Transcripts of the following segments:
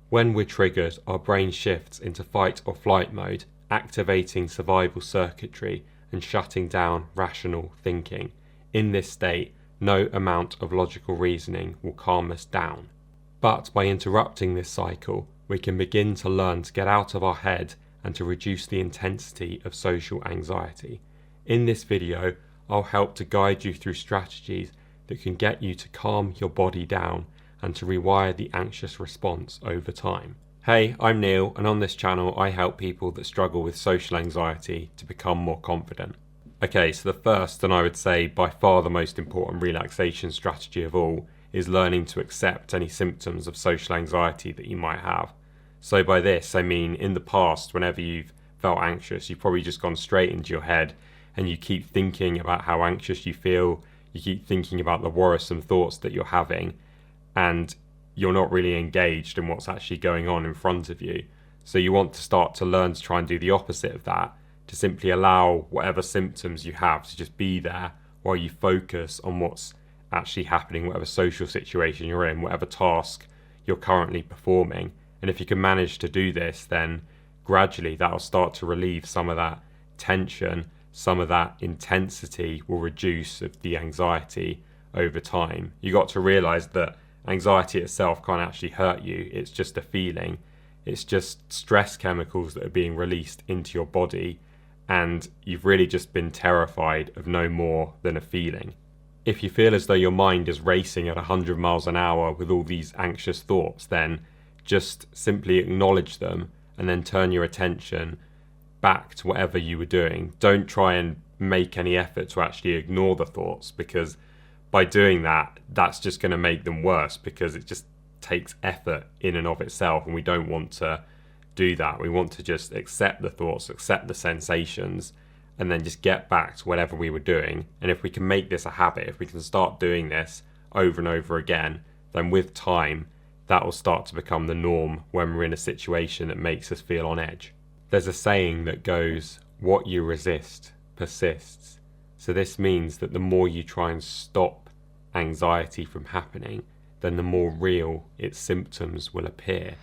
When we're triggered, our brain shifts into fight or flight mode, activating survival circuitry and shutting down rational thinking. In this state, no amount of logical reasoning will calm us down. But by interrupting this cycle, we can begin to learn to get out of our head and to reduce the intensity of social anxiety. In this video, I'll help to guide you through strategies that can get you to calm your body down and to rewire the anxious response over time. Hey, I'm Neil, and on this channel I help people that struggle with social anxiety to become more confident. Okay, so the first, and I would say by far the most important relaxation strategy of all, is learning to accept any symptoms of social anxiety that you might have. So by this I mean, in the past, whenever you've felt anxious, you've probably just gone straight into your head and you keep thinking about how anxious you feel, you keep thinking about the worrisome thoughts that you're having, and you're not really engaged in what's actually going on in front of you. So you want to start to learn to try and do the opposite of that, to simply allow whatever symptoms you have to just be there while you focus on what's actually happening, whatever social situation you're in, whatever task you're currently performing. And if you can manage to do this, then gradually that'll start to relieve some of that tension, some of that intensity will reduce of the anxiety over time. You got to realize that anxiety itself can't actually hurt you. It's just a feeling. It's just stress chemicals that are being released into your body, and you've really just been terrified of no more than a feeling. If you feel as though your mind is racing at 100 miles an hour with all these anxious thoughts, then just simply acknowledge them and then turn your attention back to whatever you were doing. Don't try and make any effort to actually ignore the thoughts, because by doing that, that's just going to make them worse, because it just takes effort in and of itself, and we don't want to do that. We want to just accept the thoughts, accept the sensations, and then just get back to whatever we were doing. And if we can make this a habit, if we can start doing this over and over again, then with time, that will start to become the norm when we're in a situation that makes us feel on edge. There's a saying that goes, "What you resist persists." So this means that the more you try and stop anxiety from happening, then the more real its symptoms will appear.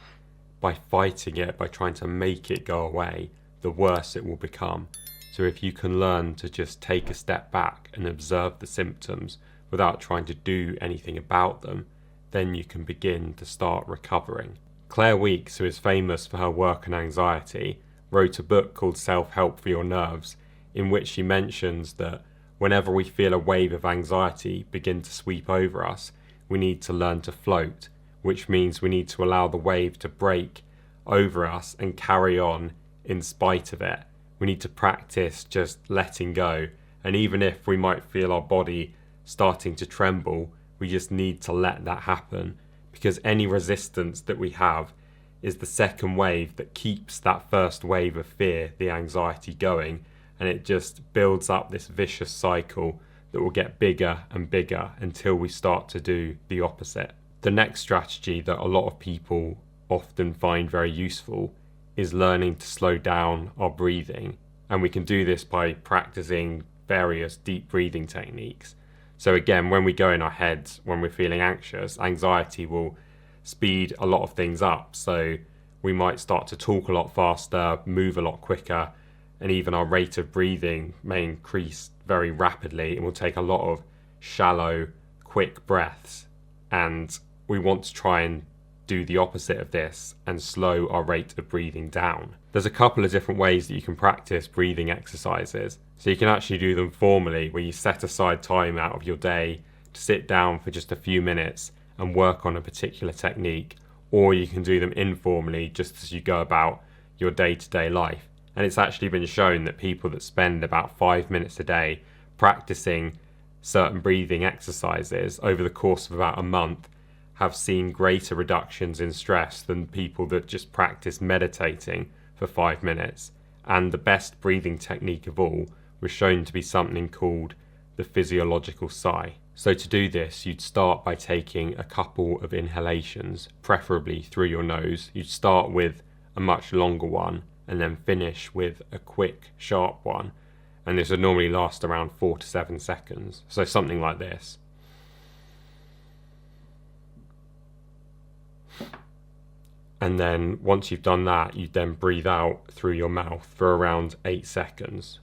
By fighting it, by trying to make it go away, the worse it will become. So if you can learn to just take a step back and observe the symptoms without trying to do anything about them, then you can begin to start recovering. Claire Weekes, who is famous for her work on anxiety, wrote a book called Self-Help for Your Nerves, in which she mentions that whenever we feel a wave of anxiety begin to sweep over us, we need to learn to float, which means we need to allow the wave to break over us and carry on in spite of it. We need to practice just letting go, and even if we might feel our body starting to tremble, we just need to let that happen, because any resistance that we have is the second wave that keeps that first wave of fear, the anxiety, going, and it just builds up this vicious cycle that will get bigger and bigger until we start to do the opposite. The next strategy that a lot of people often find very useful is learning to slow down our breathing, and we can do this by practicing various deep breathing techniques. So again, when we go in our heads, when we're feeling anxious, anxiety will speed a lot of things up. So we might start to talk a lot faster, move a lot quicker, and even our rate of breathing may increase very rapidly, and we'll take a lot of shallow, quick breaths. And we want to try and do the opposite of this and slow our rate of breathing down. There's a couple of different ways that you can practice breathing exercises. So you can actually do them formally, where you set aside time out of your day to sit down for just a few minutes and work on a particular technique, or you can do them informally just as you go about your day-to-day life. And it's actually been shown that people that spend about 5 minutes a day practicing certain breathing exercises over the course of about a month have seen greater reductions in stress than people that just practice meditating for 5 minutes. And the best breathing technique of all was shown to be something called the physiological sigh. So to do this, you'd start by taking a couple of inhalations, preferably through your nose. You'd start with a much longer one and then finish with a quick, sharp one. And this would normally last around 4 to 7 seconds. So something like this. And then once you've done that, you then breathe out through your mouth for around 8 seconds.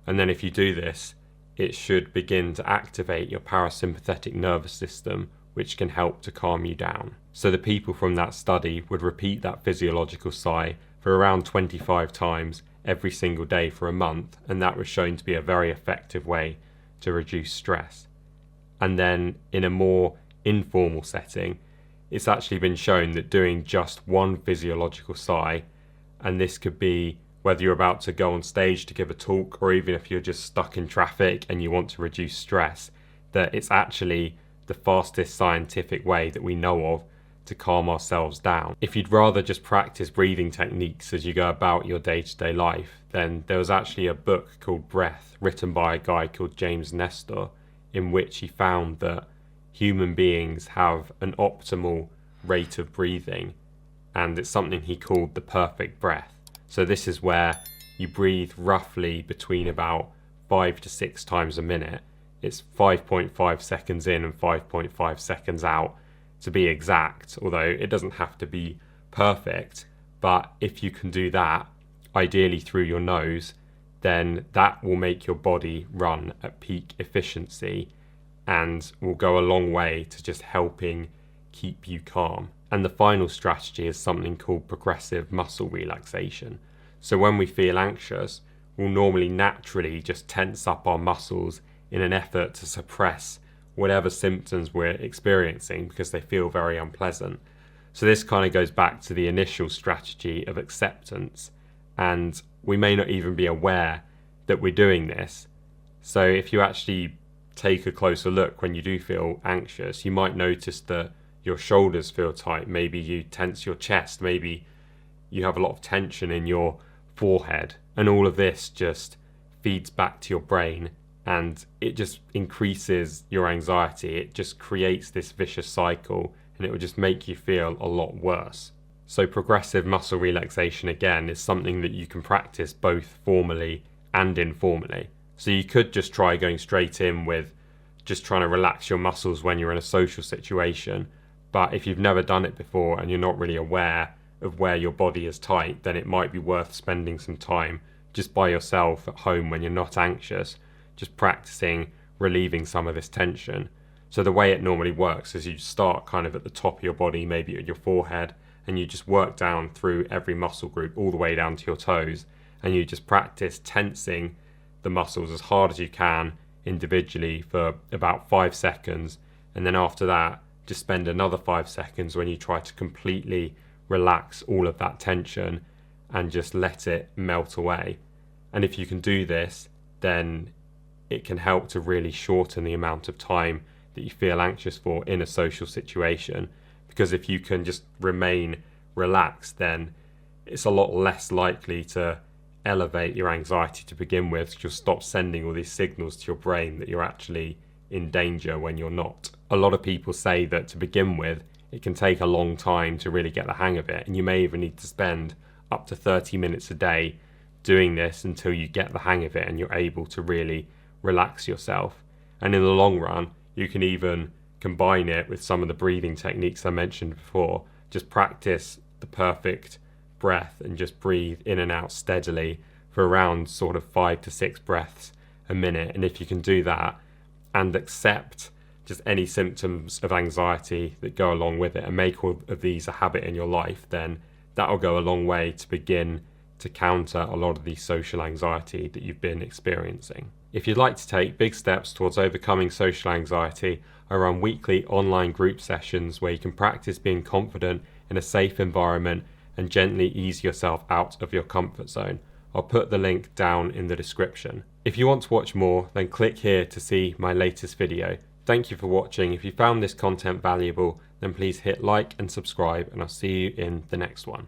And then if you do this, it should begin to activate your parasympathetic nervous system, which can help to calm you down. So the people from that study would repeat that physiological sigh for around 25 times every single day for a month, and that was shown to be a very effective way to reduce stress. And then in a more informal setting, it's actually been shown that doing just one physiological sigh, and this could be whether you're about to go on stage to give a talk, or even if you're just stuck in traffic and you want to reduce stress, that it's actually the fastest scientific way that we know of to calm ourselves down. If you'd rather just practice breathing techniques as you go about your day-to-day life, then there was actually a book called Breath, written by a guy called James Nestor, in which he found that human beings have an optimal rate of breathing, and it's something he called the perfect breath. So this is where you breathe roughly between about 5 to 6 times a minute. It's 5.5 seconds in and 5.5 seconds out to be exact, although it doesn't have to be perfect. But if you can do that, ideally through your nose, then that will make your body run at peak efficiency and will go a long way to just helping keep you calm. And the final strategy is something called progressive muscle relaxation. So when we feel anxious, we'll normally naturally just tense up our muscles in an effort to suppress whatever symptoms we're experiencing because they feel very unpleasant. So this kind of goes back to the initial strategy of acceptance, and we may not even be aware that we're doing this. So if you actually take a closer look when you do feel anxious, you might notice that your shoulders feel tight, maybe you tense your chest, maybe you have a lot of tension in your forehead, and all of this just feeds back to your brain and it just increases your anxiety. It just creates this vicious cycle and it will just make you feel a lot worse. So progressive muscle relaxation, again, is something that you can practice both formally and informally. So you could just try going straight in with just trying to relax your muscles when you're in a social situation. But if you've never done it before and you're not really aware of where your body is tight, then it might be worth spending some time just by yourself at home when you're not anxious, just practicing relieving some of this tension. So the way it normally works is you start kind of at the top of your body, maybe at your forehead, and you just work down through every muscle group all the way down to your toes, and you just practice tensing the muscles as hard as you can individually for about 5 seconds, and then after that just spend another 5 seconds when you try to completely relax all of that tension and just let it melt away. And if you can do this, then it can help to really shorten the amount of time that you feel anxious for in a social situation, because if you can just remain relaxed, then it's a lot less likely to elevate your anxiety to begin with, because you'll stop sending all these signals to your brain that you're actually in danger when you're not. A lot of people say that to begin with, it can take a long time to really get the hang of it, and you may even need to spend up to 30 minutes a day doing this until you get the hang of it and you're able to really relax yourself. And in the long run, you can even combine it with some of the breathing techniques I mentioned before. Just practice the perfect breath and just breathe in and out steadily for around sort of 5 to 6 breaths a minute. And if you can do that and accept just any symptoms of anxiety that go along with it and make all of these a habit in your life, then that'll go a long way to begin to counter a lot of the social anxiety that you've been experiencing. If you'd like to take big steps towards overcoming social anxiety, I run weekly online group sessions where you can practice being confident in a safe environment and gently ease yourself out of your comfort zone. I'll put the link down in the description. If you want to watch more, then click here to see my latest video. Thank you for watching. If you found this content valuable, then please hit like and subscribe, and I'll see you in the next one.